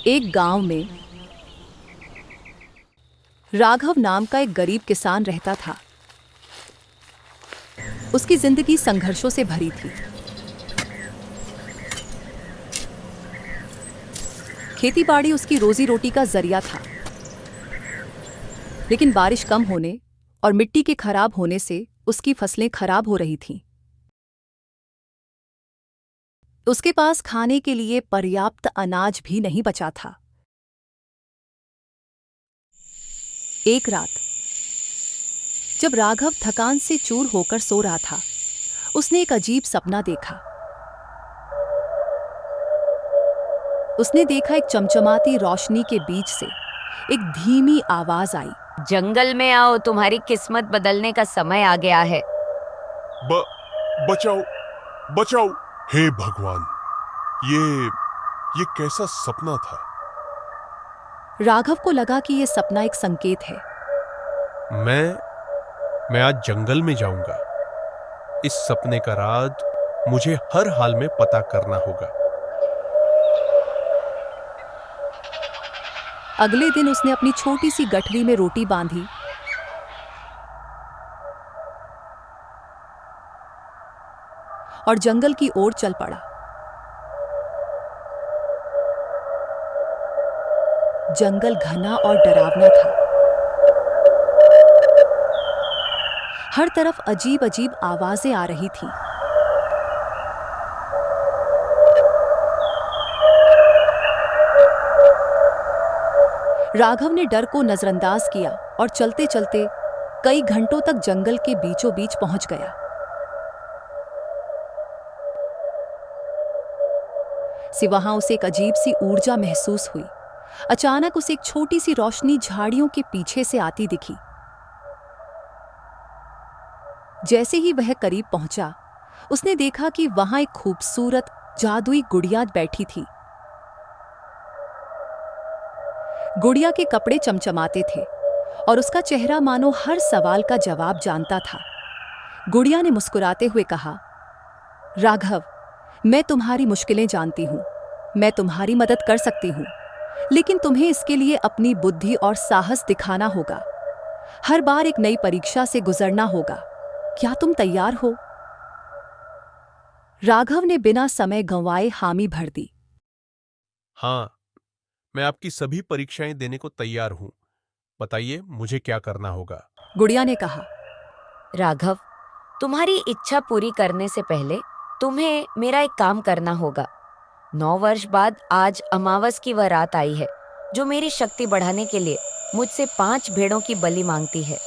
एक गांव में राघव नाम का एक गरीब किसान रहता था। उसकी जिंदगी संघर्षों से भरी थी। खेतीबाड़ी उसकी रोजी रोटी का जरिया था, लेकिन बारिश कम होने और मिट्टी के खराब होने से उसकी फसलें खराब हो रही थीं। उसके पास खाने के लिए पर्याप्त अनाज भी नहीं बचा था। एक रात जब राघव थकान से चूर होकर सो रहा था, उसने एक अजीब सपना देखा। उसने देखा एक चमचमाती रोशनी के बीच से एक धीमी आवाज आई। जंगल में आओ, तुम्हारी किस्मत बदलने का समय आ गया है। बचाओ, बचाओ, हे भगवान, ये कैसा सपना था? राघव को लगा कि यह सपना एक संकेत है। मैं आज जंगल में जाऊंगा। इस सपने का राज मुझे हर हाल में पता करना होगा। अगले दिन उसने अपनी छोटी सी गठरी में रोटी बांधी और जंगल की ओर चल पड़ा। जंगल घना और डरावना था। हर तरफ अजीब अजीब आवाजें आ रही थीं। राघव ने डर को नजरअंदाज किया और चलते चलते कई घंटों तक जंगल के बीचों बीच पहुंच गया। वहां उसे एक अजीब सी ऊर्जा महसूस हुई। अचानक उसे एक छोटी सी रोशनी झाड़ियों के पीछे से आती दिखी। जैसे ही वह करीब पहुंचा, उसने देखा कि वहां एक खूबसूरत जादुई गुड़िया बैठी थी। गुड़िया के कपड़े चमचमाते थे और उसका चेहरा मानो हर सवाल का जवाब जानता था। गुड़िया ने मुस्कुराते हुए कहा, राघव, मैं तुम्हारी मुश्किलें जानती हूं। मैं तुम्हारी मदद कर सकती हूं, लेकिन तुम्हें इसके लिए अपनी बुद्धि और साहस दिखाना होगा। हर बार एक नई परीक्षा से गुजरना होगा। क्या तुम तैयार हो? राघव ने बिना समय गंवाए हामी भर दी। हाँ, मैं आपकी सभी परीक्षाएं देने को तैयार हूं। बताइए, मुझे क्या करना होगा? गुड़िया ने कहा। राघव, तुम्हारी इच्छा पूरी करने से पहले तुम्हें मेरा एक काम करना होगा। 9 वर्ष बाद आज अमावस की वह रात आई है जो मेरी शक्ति बढ़ाने के लिए मुझसे 5 भेड़ों की बलि मांगती है।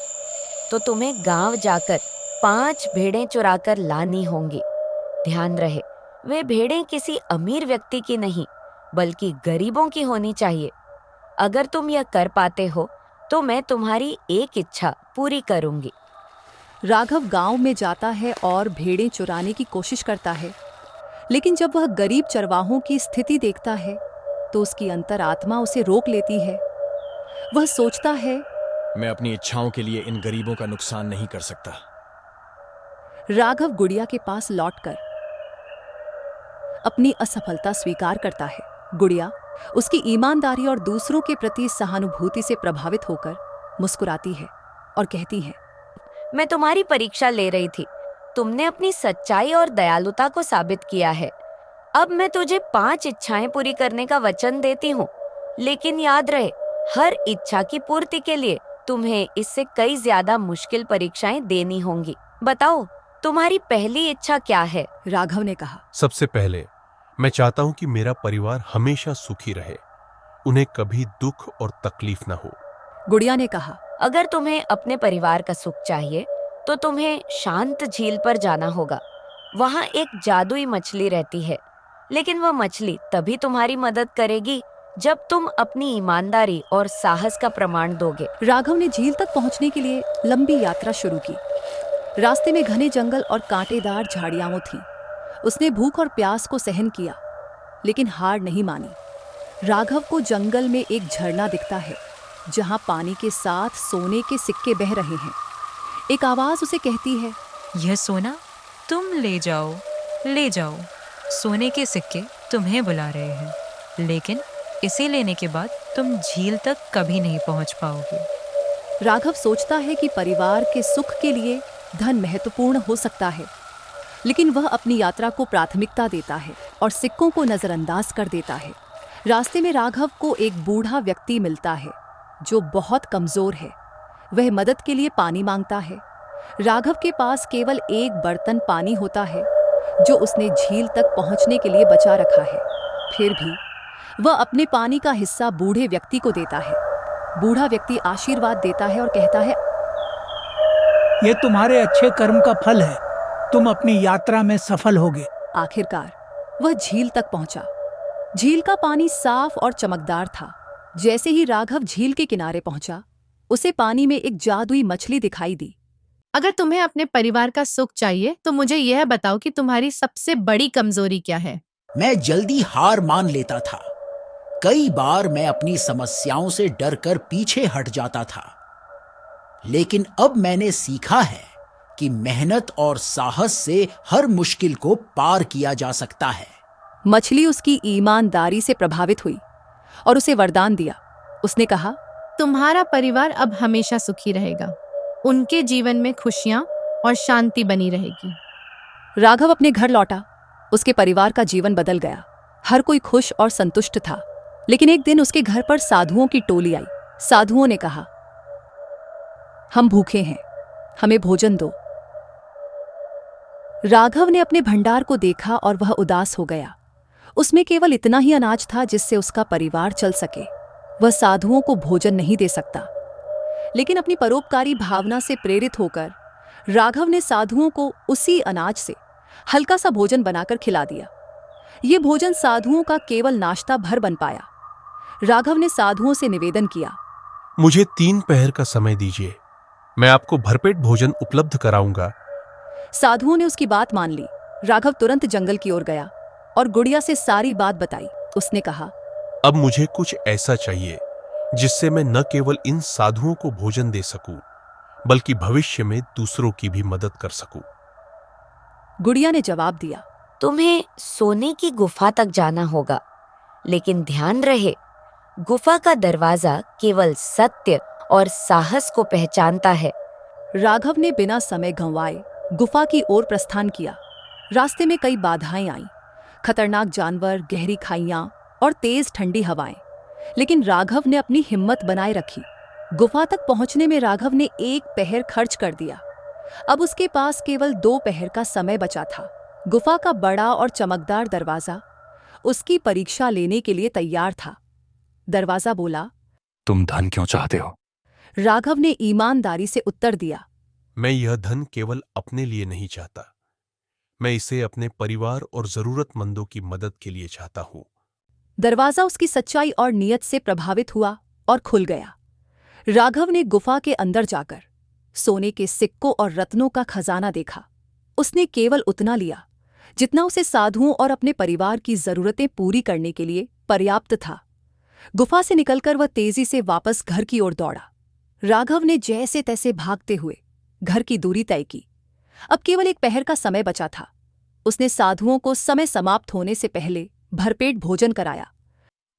तो तुम्हें गांव जाकर 5 भेड़ें चुराकर लानी होंगी। ध्यान रहे, वे भेड़ें किसी अमीर व्यक्ति की नहीं, बल्कि गरीबों की होनी चाहिए। अगर तुम यह कर पाते हो तो मैं तुम्हारी एक इच्छा पूरी करूंगी। राघव गांव में जाता है और भेड़ें चुराने की कोशिश करता है, लेकिन जब वह गरीब चरवाहों की स्थिति देखता है तो उसकी अंतरात्मा उसे रोक लेती है। वह सोचता है, मैं अपनी इच्छाओं के लिए इन गरीबों का नुकसान नहीं कर सकता। राघव गुड़िया के पास लौटकर अपनी असफलता स्वीकार करता है। गुड़िया उसकी ईमानदारी और दूसरों के प्रति सहानुभूति से प्रभावित होकर मुस्कुराती है और कहती है, मैं तुम्हारी परीक्षा ले रही थी। तुमने अपनी सच्चाई और दयालुता को साबित किया है। अब मैं तुझे 5 इच्छाएं पूरी करने का वचन देती हूँ, लेकिन याद रहे, हर इच्छा की पूर्ति के लिए तुम्हें इससे कई ज्यादा मुश्किल परीक्षाएं देनी होंगी। बताओ, तुम्हारी पहली इच्छा क्या है? राघव ने कहा। सबसे पहले मैं चाहता हूं कि मेरा परिवार हमेशा सुखी रहे, उन्हें कभी दुख और तकलीफ ना हो। गुड़िया ने कहा। अगर तुम्हें अपने परिवार का सुख चाहिए तो तुम्हें शांत झील पर जाना होगा। वहाँ एक जादुई मछली रहती है, लेकिन वह मछली तभी तुम्हारी मदद करेगी जब तुम अपनी ईमानदारी और साहस का प्रमाण दोगे। राघव ने झील तक पहुंचने के लिए लंबी यात्रा शुरू की। रास्ते में घने जंगल और कांटेदार झाड़ियां थीं। उसने भूख और प्यास को सहन किया, लेकिन हार नहीं मानी। राघव को जंगल में एक झरना दिखता है, जहां पानी के साथ सोने के सिक्के बह रहे हैं। एक आवाज उसे कहती है, यह सोना तुम ले जाओ, ले जाओ। सोने के सिक्के तुम्हें बुला रहे हैं, लेकिन इसे लेने के बाद तुम झील तक कभी नहीं पहुंच पाओगे। राघव सोचता है कि परिवार के सुख के लिए धन महत्वपूर्ण हो सकता है, लेकिन वह अपनी यात्रा को प्राथमिकता देता है और सिक्कों को नजरअंदाज कर देता है। रास्ते में राघव को एक बूढ़ा व्यक्ति मिलता है जो बहुत कमजोर है। वह मदद के लिए पानी मांगता है। राघव के पास केवल एक बर्तन पानी होता है जो उसने झील तक पहुंचने के लिए बचा रखा है। फिर भी वह अपने पानी का हिस्सा बूढ़े व्यक्ति को देता है। बूढ़ा व्यक्ति आशीर्वाद देता है और कहता है, ये तुम्हारे अच्छे कर्म का फल है, तुम अपनी यात्रा में सफल होगे। आखिरकार वह झील तक पहुंचा। झील का पानी साफ और चमकदार था। जैसे ही राघव झील के किनारे पहुंचा, उसे पानी में एक जादुई मछली दिखाई दी। अगर तुम्हें अपने परिवार का सुख चाहिए तो मुझे यह बताओ कि तुम्हारी सबसे बड़ी कमजोरी क्या है। मैं जल्दी हार मान लेता था। कई बार मैं अपनी समस्याओं से डरकर पीछे हट जाता था, लेकिन अब मैंने सीखा है कि मेहनत और साहस से हर मुश्किल को पार किया जा सकता है। मछली उसकी ईमानदारी से प्रभावित हुई और उसे वरदान दिया। उसने कहा, तुम्हारा परिवार अब हमेशा सुखी रहेगा। उनके जीवन में खुशियां और शांति बनी रहेगी। राघव अपने घर लौटा। उसके परिवार का जीवन बदल गया। हर कोई खुश और संतुष्ट था। लेकिन एक दिन उसके घर पर साधुओं की टोली आई। साधुओं ने कहा, हम भूखे हैं, हमें भोजन दो। राघव ने अपने भंडार को देखा और वह उदास हो गया। उसमें केवल इतना ही अनाज था जिससे उसका परिवार चल सके। वह साधुओं को भोजन नहीं दे सकता। लेकिन अपनी परोपकारी भावना से प्रेरित होकर राघव ने साधुओं को उसी अनाज से हल्का सा भोजन बनाकर खिला दिया। ये भोजन साधुओं का केवल नाश्ता भर बन पाया। राघव ने साधुओं से निवेदन किया, मुझे 3 पहर का समय दीजिए, मैं आपको भरपेट भोजन उपलब्ध कराऊंगा। साधुओं ने उसकी बात मान ली। राघव तुरंत जंगल की ओर गया और गुड़िया से सारी बात बताई। उसने कहा, अब मुझे कुछ ऐसा चाहिए जिससे मैं न केवल इन साधुओं को भोजन दे सकूं, बल्कि भविष्य में दूसरों की भी मदद कर सकूं। गुड़िया ने जवाब दिया, तुम्हें सोने की गुफा तक जाना होगा, लेकिन ध्यान रहे, गुफा का दरवाजा केवल सत्य और साहस को पहचानता है। राघव ने बिना समय गंवाए गुफा की ओर प्रस्थान किया। रास्ते में कई बाधाएं आईं, खतरनाक जानवर, गहरी खाइयां और तेज ठंडी हवाएं। लेकिन राघव ने अपनी हिम्मत बनाए रखी। गुफा तक पहुंचने में राघव ने 1 पहर खर्च कर दिया। अब उसके पास केवल 2 पहर का समय बचा था। गुफा का बड़ा और चमकदार दरवाजा उसकी परीक्षा लेने के लिए तैयार था। दरवाजा बोला, तुम धन क्यों चाहते हो? राघव ने ईमानदारी से उत्तर दिया, मैं यह धन केवल अपने लिए नहीं चाहता, मैं इसे अपने परिवार और जरूरतमंदों की मदद के लिए चाहता हूं। दरवाजा उसकी सच्चाई और नियत से प्रभावित हुआ और खुल गया। राघव ने गुफा के अंदर जाकर सोने के सिक्कों और रत्नों का खजाना देखा। उसने केवल उतना लिया जितना उसे साधुओं और अपने परिवार की जरूरतें पूरी करने के लिए पर्याप्त था। गुफा से निकलकर वह तेजी से वापस घर की ओर दौड़ा। राघव ने जैसे तैसे भागते हुए घर की दूरी तय की। अब केवल 1 पहर का समय बचा था। उसने साधुओं को समय समाप्त होने से पहले भरपेट भोजन कराया।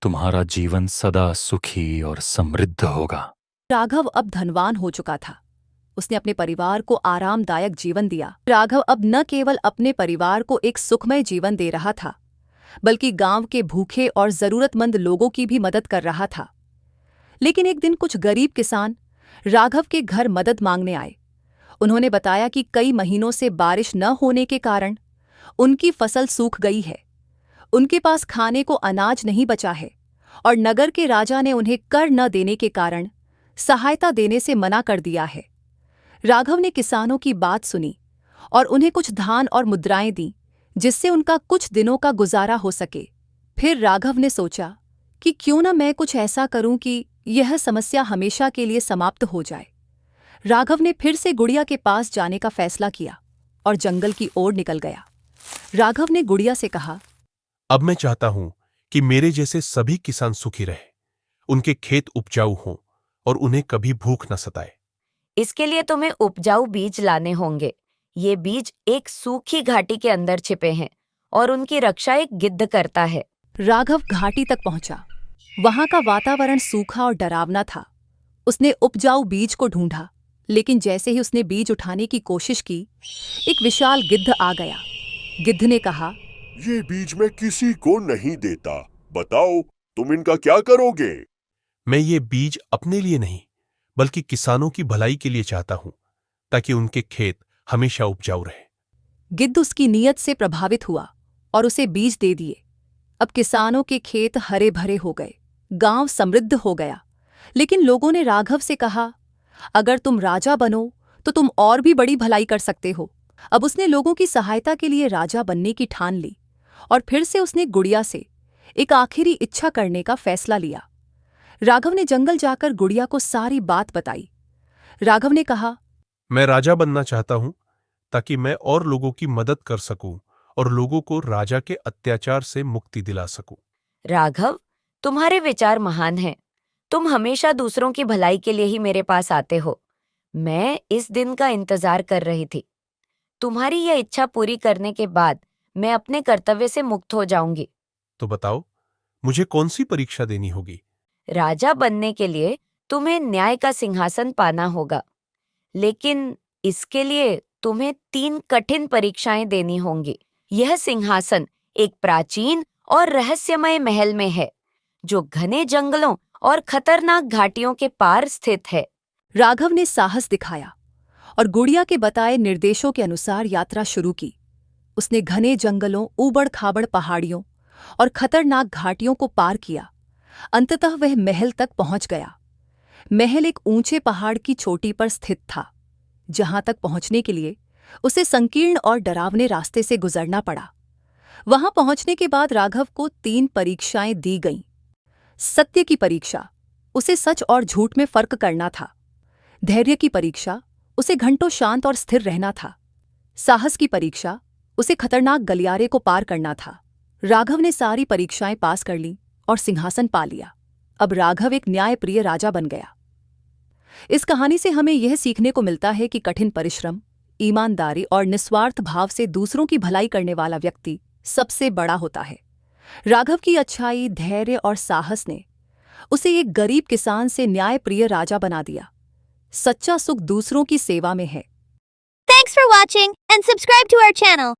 तुम्हारा जीवन सदा सुखी और समृद्ध होगा। राघव अब धनवान हो चुका था। उसने अपने परिवार को आरामदायक जीवन दिया। राघव अब न केवल अपने परिवार को एक सुखमय जीवन दे रहा था, बल्कि गांव के भूखे और जरूरतमंद लोगों की भी मदद कर रहा था। लेकिन एक दिन कुछ गरीब किसान राघव के घर मदद मांगने आए। उन्होंने बताया कि कई महीनों से बारिश न होने के कारण उनकी फसल सूख गई है। उनके पास खाने को अनाज नहीं बचा है और नगर के राजा ने उन्हें कर न देने के कारण सहायता देने से मना कर दिया है। राघव ने किसानों की बात सुनी और उन्हें कुछ धान और मुद्राएं दी, जिससे उनका कुछ दिनों का गुजारा हो सके। फिर राघव ने सोचा कि क्यों न मैं कुछ ऐसा करूं कि यह समस्या हमेशा के लिए समाप्त हो जाए। राघव ने फिर से गुड़िया के पास जाने का फैसला किया और जंगल की ओर निकल गया। राघव ने गुड़िया से कहा, अब मैं चाहता हूं कि मेरे जैसे सभी किसान सुखी रहे, उनके खेत उपजाऊ हों और उन्हें कभी भूख न सताए। इसके लिए तुम्हें उपजाऊ बीज लाने होंगे। ये बीज एक सूखी घाटी के अंदर छिपे हैं और उनकी रक्षा एक गिद्ध करता है। राघव घाटी तक पहुंचा। वहां का वातावरण सूखा और डरावना था। उसने उपजाऊ बीज को ढूंढा, लेकिन जैसे ही उसने बीज उठाने की कोशिश की, एक विशाल गिद्ध आ गया। गिद्ध ने कहा, ये बीज मैं किसी को नहीं देता। बताओ, तुम इनका क्या करोगे? मैं ये बीज अपने लिए नहीं, बल्कि किसानों की भलाई के लिए चाहता हूं, ताकि उनके खेत हमेशा उपजाऊ रहे। गिद्ध उसकी नीयत से प्रभावित हुआ और उसे बीज दे दिए। अब किसानों के खेत हरे भरे हो गए, गांव समृद्ध हो गया। लेकिन लोगों ने राघव से कहा, अगर तुम राजा बनो तो तुम और भी बड़ी भलाई कर सकते हो। अब उसने लोगों की सहायता के लिए राजा बनने की ठान ली और फिर से उसने गुड़िया से एक आखिरी इच्छा करने का फैसला लिया। राघव ने जंगल जाकर गुड़िया को सारी बात बताई। राघव ने कहा, मैं राजा बनना चाहता हूं, ताकि मैं और लोगों की मदद कर सकूं और लोगों को राजा के अत्याचार से मुक्ति दिला सकूं। राघव, तुम्हारे विचार महान हैं। तुम हमेशा दूसरों की भलाई के लिए ही मेरे पास आते हो। मैं इस दिन का इंतजार कर रही थी। तुम्हारी यह इच्छा पूरी करने के बाद मैं अपने कर्तव्य से मुक्त हो जाऊंगी। तो बताओ, मुझे कौन सी परीक्षा देनी होगी? राजा बनने के लिए तुम्हें न्याय का सिंहासन पाना होगा, लेकिन इसके लिए तुम्हें 3 कठिन परीक्षाएं देनी होंगी। यह सिंहासन एक प्राचीन और रहस्यमय महल में है, जो घने जंगलों और खतरनाक घाटियों के पार स्थित है। राघव ने साहस दिखाया और गुड़िया के बताए निर्देशों के अनुसार यात्रा शुरू की। उसने घने जंगलों, ऊबड़-खाबड़ पहाड़ियों और खतरनाक घाटियों को पार किया। अंततः वह महल तक पहुंच गया। महल एक ऊंचे पहाड़ की चोटी पर स्थित था। जहां तक पहुंचने के लिए उसे संकीर्ण और डरावने रास्ते से गुजरना पड़ा। वहां पहुंचने के बाद राघव को 3 परीक्षाएं दी गईं। सत्य की परीक्षा, उसे सच और झूठ में फर्क करना था। धैर्य की परीक्षा, उसे घंटों शांत और स्थिर रहना था। साहस की परीक्षा, उसे खतरनाक गलियारे को पार करना था। राघव ने सारी परीक्षाएं पास कर ली और सिंहासन पा लिया। अब राघव एक न्यायप्रिय राजा बन गया। इस कहानी से हमें यह सीखने को मिलता है कि कठिन परिश्रम, ईमानदारी और निस्वार्थ भाव से दूसरों की भलाई करने वाला व्यक्ति सबसे बड़ा होता है। राघव की अच्छाई, धैर्य और साहस ने उसे एक गरीब किसान से न्यायप्रिय राजा बना दिया। सच्चा सुख दूसरों की सेवा में है। Thanks for watching and subscribe to our channel.